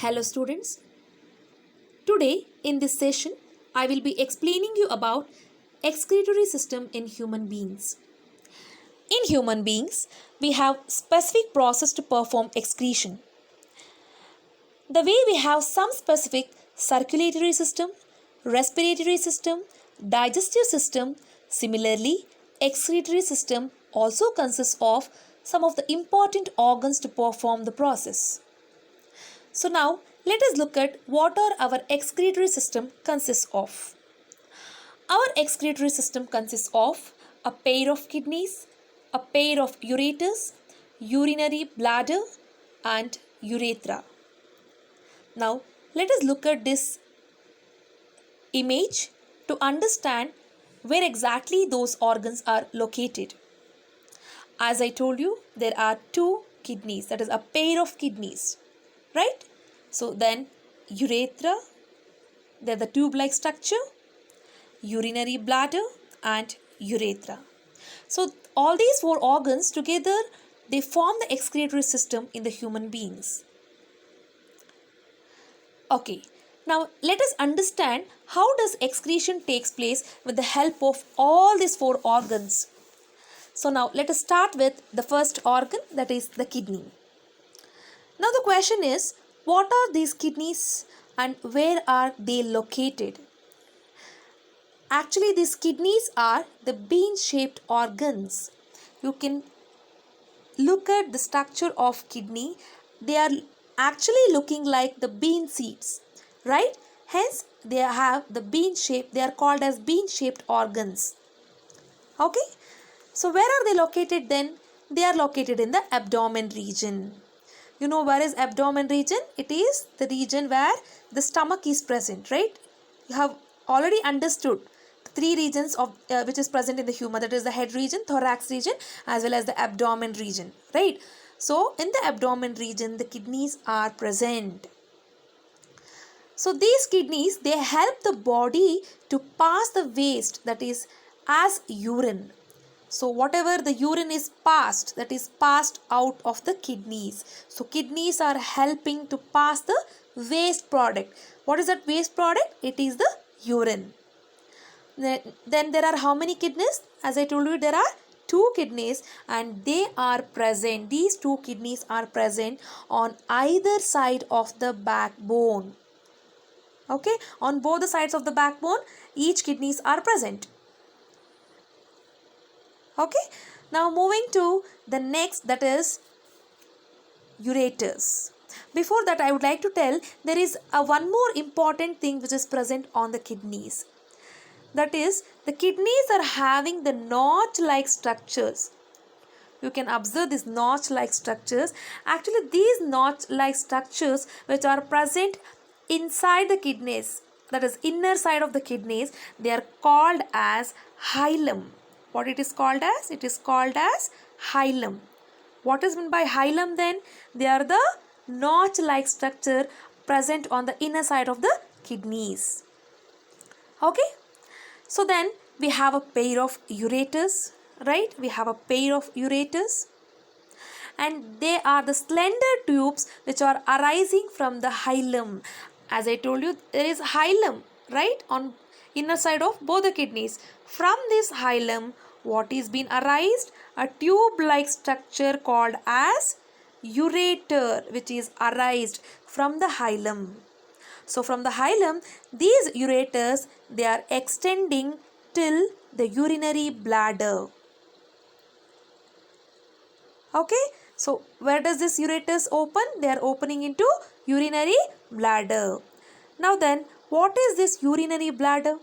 Hello students. Today in this session I will be explaining you about excretory system in human beings. In human beings we have specific process to perform excretion. The way we have some specific circulatory system, respiratory system, digestive system, similarly excretory system also consists of some of the important organs to perform the process. So now let us look at what our excretory system consists of. Our excretory system consists of a pair of kidneys, a pair of ureters, urinary bladder and urethra. Now let us look at this image to understand where exactly those organs are located. As I told you, there are two kidneys, that is a pair of kidneys, right? So then urethra, they are the tube-like structure, urinary bladder and urethra. So all these four organs together, they form the excretory system in the human beings. Okay, now let us understand how does excretion takes place with the help of all these four organs. So now let us start with the first organ, that is the kidney. Now the question is, what are these kidneys and where are they located? Actually, these kidneys are the bean-shaped organs. You can look at the structure of kidney. They are actually looking like the bean seeds, right? Hence, they have the bean shape. They are called as bean-shaped organs. Okay? So, where are they located then? They are located in the abdomen region. You know where is abdomen region? It is the region where the stomach is present, right? You have already understood the three regions of which is present in the human, that is the head region, thorax region as well as the abdomen region, right? So in the abdomen region the kidneys are present. So these kidneys, they help the body to pass the waste, that is as urine. So whatever the urine is passed, that is passed out of the kidneys. So kidneys are helping to pass the waste product. What is that waste product? It is the urine. Then there are how many kidneys? As I told you, there are two kidneys and they are present. These two kidneys are present on either side of the backbone. Okay, on both the sides of the backbone, each kidneys are present. Okay, now moving to the next, that is ureters. Before that I would like to tell there is one more important thing which is present on the kidneys. That is, the kidneys are having the notch-like structures. You can observe these notch-like structures. Actually these notch-like structures which are present inside the kidneys, that is inner side of the kidneys, they are called as hilum. What it is called as? It is called as hilum. What is meant by hilum then? They are the notch-like structure present on the inner side of the kidneys. Okay. So then we have a pair of ureters, right? We have a pair of ureters. And they are the slender tubes which are arising from the hilum. As I told you, there is hilum, right? On inner side of both the kidneys. From this hilum, what is being arised? A tube-like structure called as ureter, which is arised from the hilum. So from the hilum, these ureters, they are extending till the urinary bladder. Okay, so where does this ureters open? They are opening into urinary bladder. Now then, what is this urinary bladder?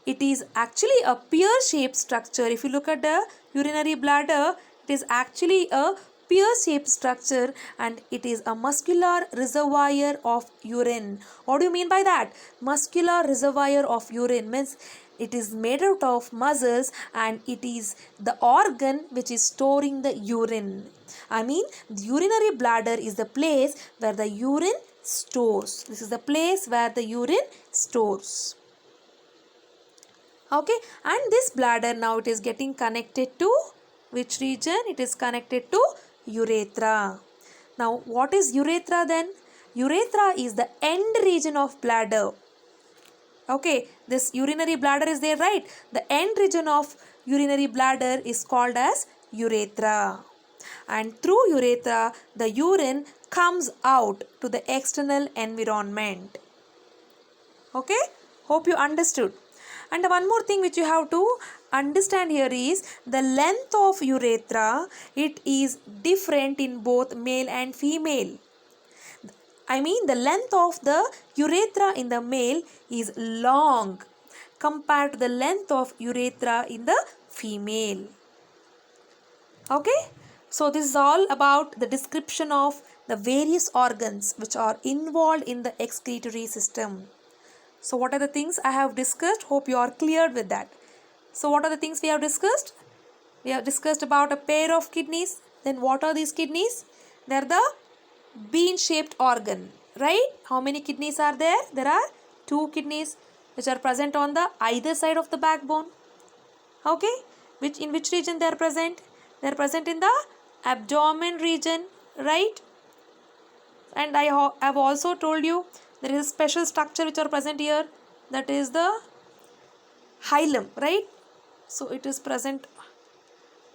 It is actually a pear-shaped structure. If you look at the urinary bladder, it is actually a pear-shaped structure and it is a muscular reservoir of urine. What do you mean by that? Muscular reservoir of urine means it is made out of muscles and it is the organ which is storing the urine. I mean, the urinary bladder is the place where the urine stores. This is the place where the urine stores. Okay, and this bladder now it is getting connected to which region? It is connected to urethra. Now what is urethra then? urethra is the end region of bladder. Okay, this urinary bladder is there, right? The end region of urinary bladder is called as urethra. And through urethra, the urine comes out to the external environment. Okay, hope you understood. And one more thing which you have to understand here is the length of urethra. It is different in both male and female. I mean, the length of the urethra in the male is long compared to the length of urethra in the female. Okay, so this is all about the description of the various organs which are involved in the excretory system. So what are the things I have discussed? Hope you are clear with that. So what are the things we have discussed? We have discussed about a pair of kidneys. Then what are these kidneys? They are the bean-shaped organ, right? How many kidneys are there? There are 2 kidneys which are present on the either side of the backbone. Okay, in which region they are present? They are present in the abdomen region, right? And I have also told you there is a special structure which are present here, that is the hilum, right? So it is present,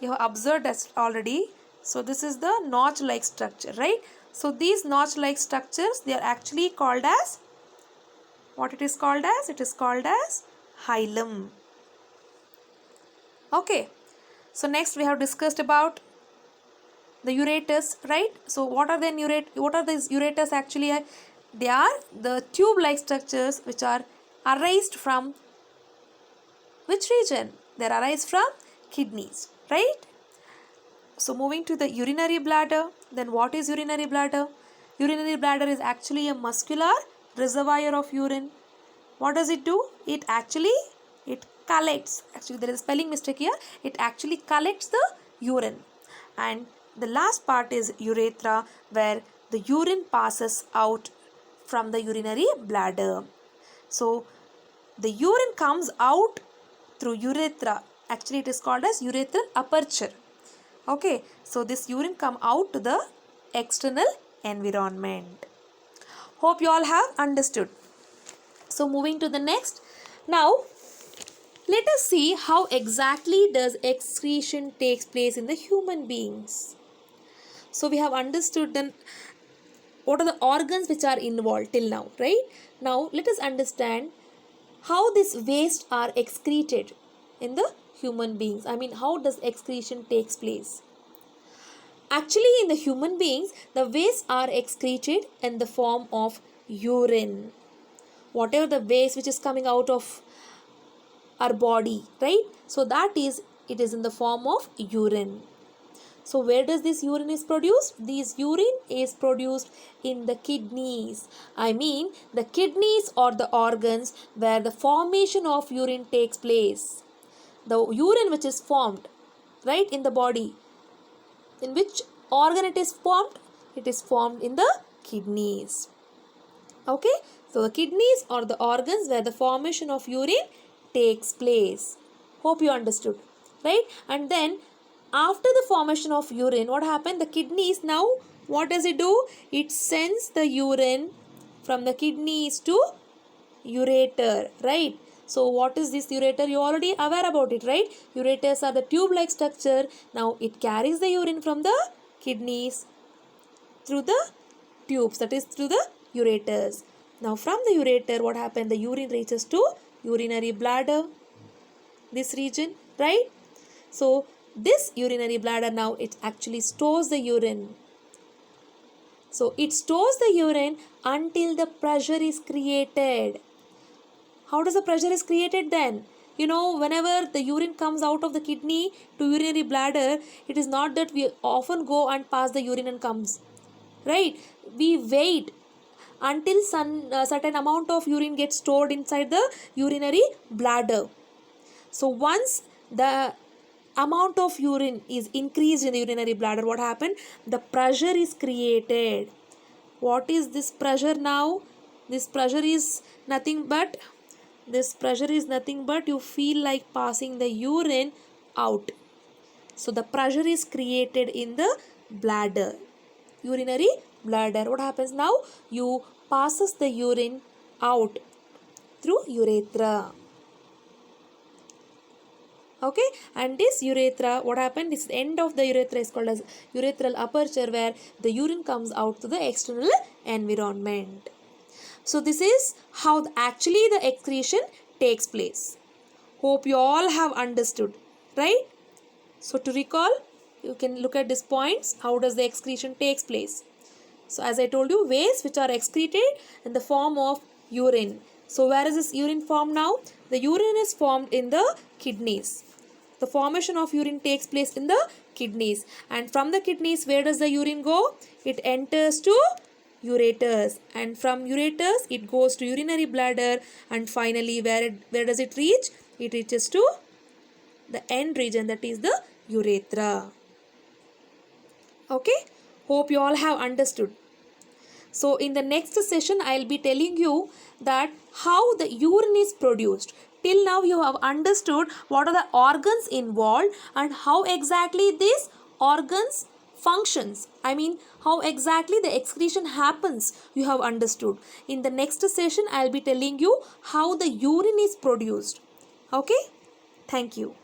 you have observed that already. So this is the notch like structure, right? So these notch like structures, they are actually called as, what it is called as? It is called as hilum. Okay, so next we have discussed about the ureters, right? So what are these ureters actually? They are the tube like structures which are arised from which region? They are arised from kidneys, right? So moving to the urinary bladder, then what is urinary bladder? Urinary bladder is actually a muscular reservoir of urine. What does it do? It collects, actually there is a spelling mistake here, it actually collects the urine. And the last part is urethra, where the urine passes out from the urinary bladder. So the urine comes out through urethra. Actually it is called as urethral aperture. Okay, so this urine come out to the external environment. Hope you all have understood. So moving to the next. Now let us see how exactly does excretion takes place in the human beings. So we have understood then what are the organs which are involved till now, right? Now let us understand how this waste are excreted in the human beings. I mean, how does excretion takes place? Actually, in the human beings, the waste are excreted in the form of urine. Whatever the waste which is coming out of our body, right? So it is in the form of urine. So where does this urine is produced? This urine is produced in the kidneys. I mean, the kidneys are the organs where the formation of urine takes place. The urine which is formed, right, in the body, in which organ it is formed? It is formed in the kidneys. Okay, so the kidneys are the organs where the formation of urine takes place. Hope you understood, right? And then after the formation of urine, what happened? The kidneys now, what does it do? It sends the urine from the kidneys to ureter, right? So what is this ureter? You already aware about it, right? Ureters are the tube-like structure. Now it carries the urine from the kidneys through the tubes, that is through the ureters. Now from the ureter, what happened? The urine reaches to urinary bladder, this region, right? So this urinary bladder now, it actually stores the urine. So it stores the urine until the pressure is created. How does the pressure is created then? You know, whenever the urine comes out of the kidney to urinary bladder, it is not that we often go and pass the urine and comes, right? We wait until certain amount of urine gets stored inside the urinary bladder. So once the amount of urine is increased in the urinary bladder, what happened? The pressure is created. What is this pressure now? This pressure is nothing but you feel like passing the urine out. So the pressure is created in the bladder, urinary bladder. What happens now? You passes the urine out through urethra. Okay, and this urethra, what happened? This end of the urethra is called as urethral aperture, where the urine comes out to the external environment. So this is how actually the excretion takes place. Hope you all have understood, right? So to recall, you can look at these points. How does the excretion takes place? So as I told you, waste which are excreted in the form of urine. So where is this urine formed now? The urine is formed in the kidneys. The formation of urine takes place in the kidneys. And from the kidneys, where does the urine go? It enters to ureters. And from ureters, it goes to urinary bladder. And finally, where does it reach? It reaches to the end region, that is the urethra. Okay? Hope you all have understood. So in the next session, I will be telling you that how the urine is produced. Till now you have understood what are the organs involved and how exactly these organs functions. I mean how exactly the excretion happens, you have understood. In the next session, I will be telling you how the urine is produced. Okay? Thank you.